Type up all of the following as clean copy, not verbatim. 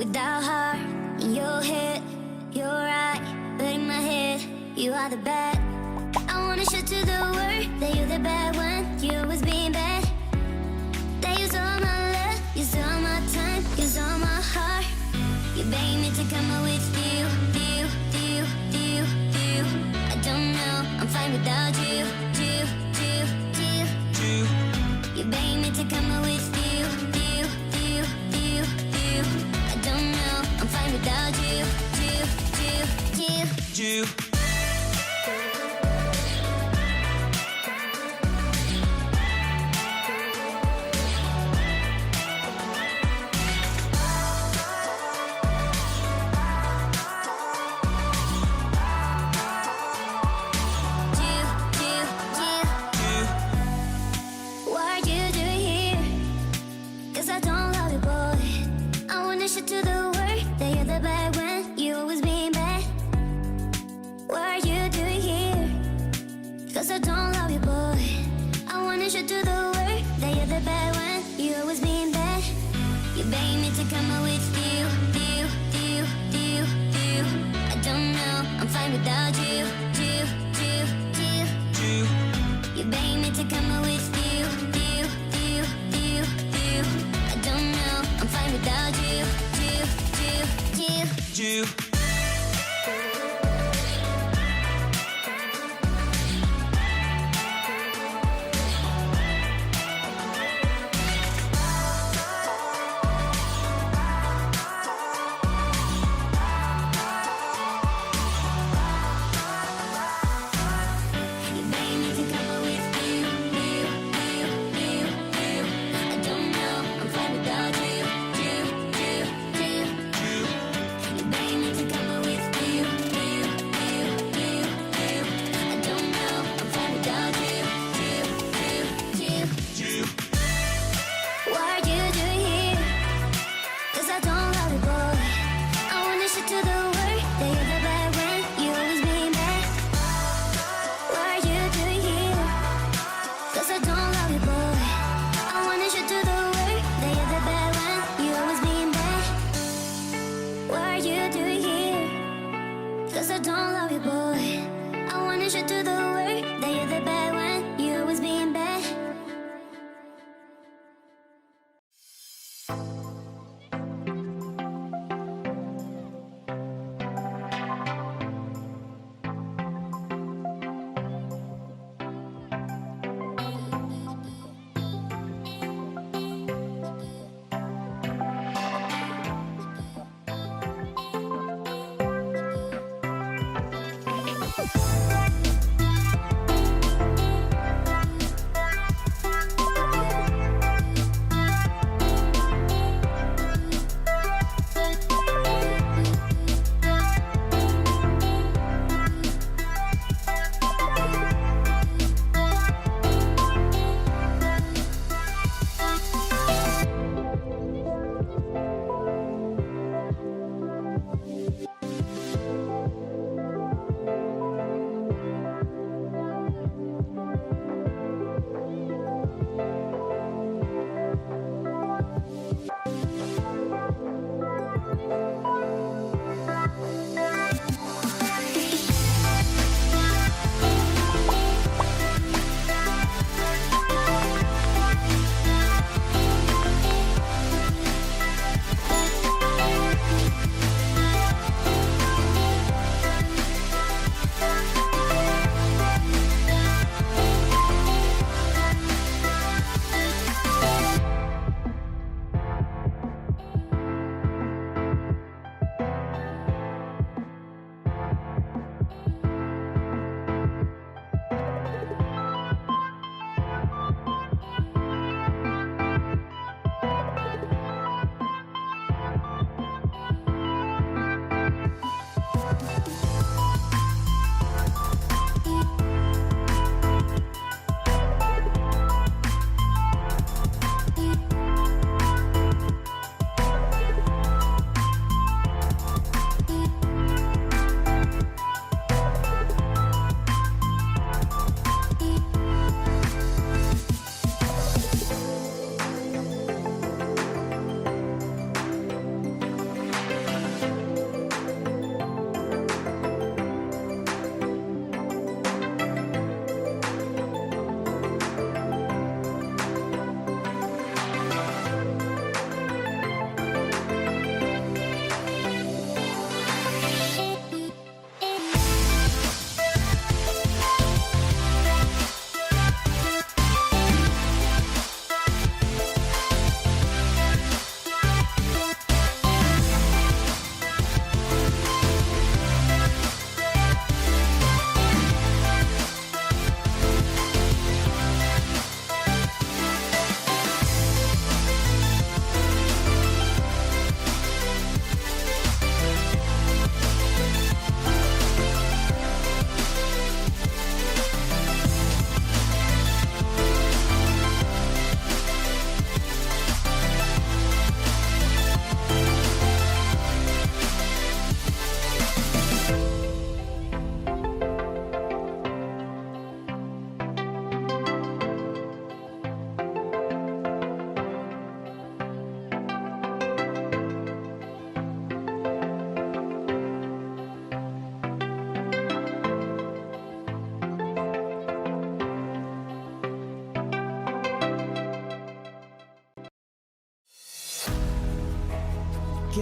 without heart. In your head, you're right, but in my head, you are the bad. I wanna show to the world that you're the bad one. You always being bad. That use all my love, use all my time, use all my heart. You beg me to come out with you. I don't know, I'm fine without you. You beg me to come out with you. I don't know, I'm fine without you. To the world that you're the bad one, you always being bad. What are you doing here? Cause I don't love you, boy. I wanna show to the world that you're the bad one, you always being bad. You beg me to come out with you. I don't know, I'm fine without you. You beg me to come out with you. I don't know, I'm fine without you. Cause I don't love you, boy. I wanna show to the world that you're the bad one, you always being bad.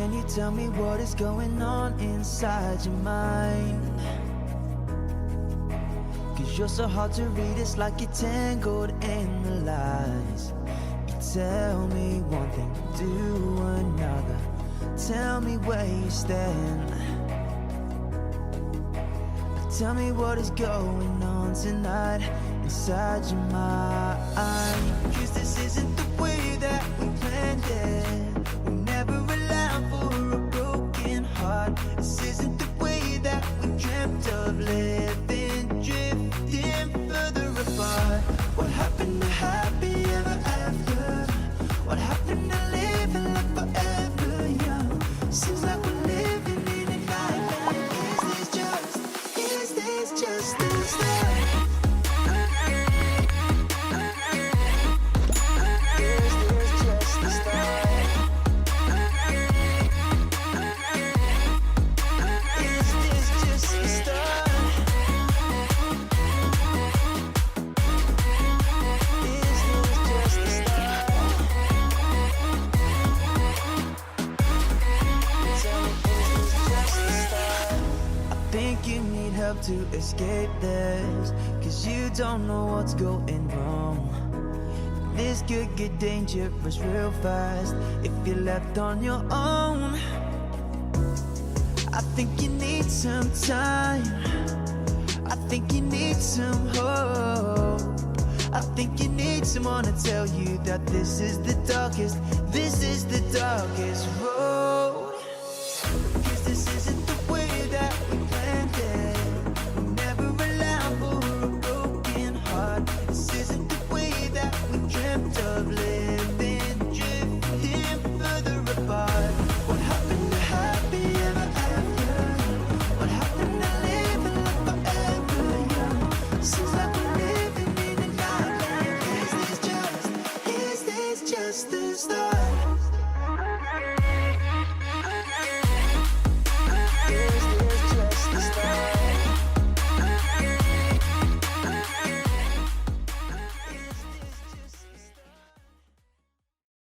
can you tell me what is going on inside your mind? Cause you're so hard to read, it's like you're tangled in the lies. You tell me one thing, do another. Tell me where you stand. Tell me what is going on tonight inside your mind. Cause this isn't the way that we planned it. We never allowed for a broken heart. This isn't the way that we dreamt of living, drifting further apart. What happened to happy ever after? What happened to living like forever young? Seems like we're living in a nightmare. Is this just the start? To escape this, cause you don't know what's going wrong. This could get dangerous real fast if you're left on your own. I think you need some time. I think you need some hope. I think you need someone to tell you that this is the darkest road.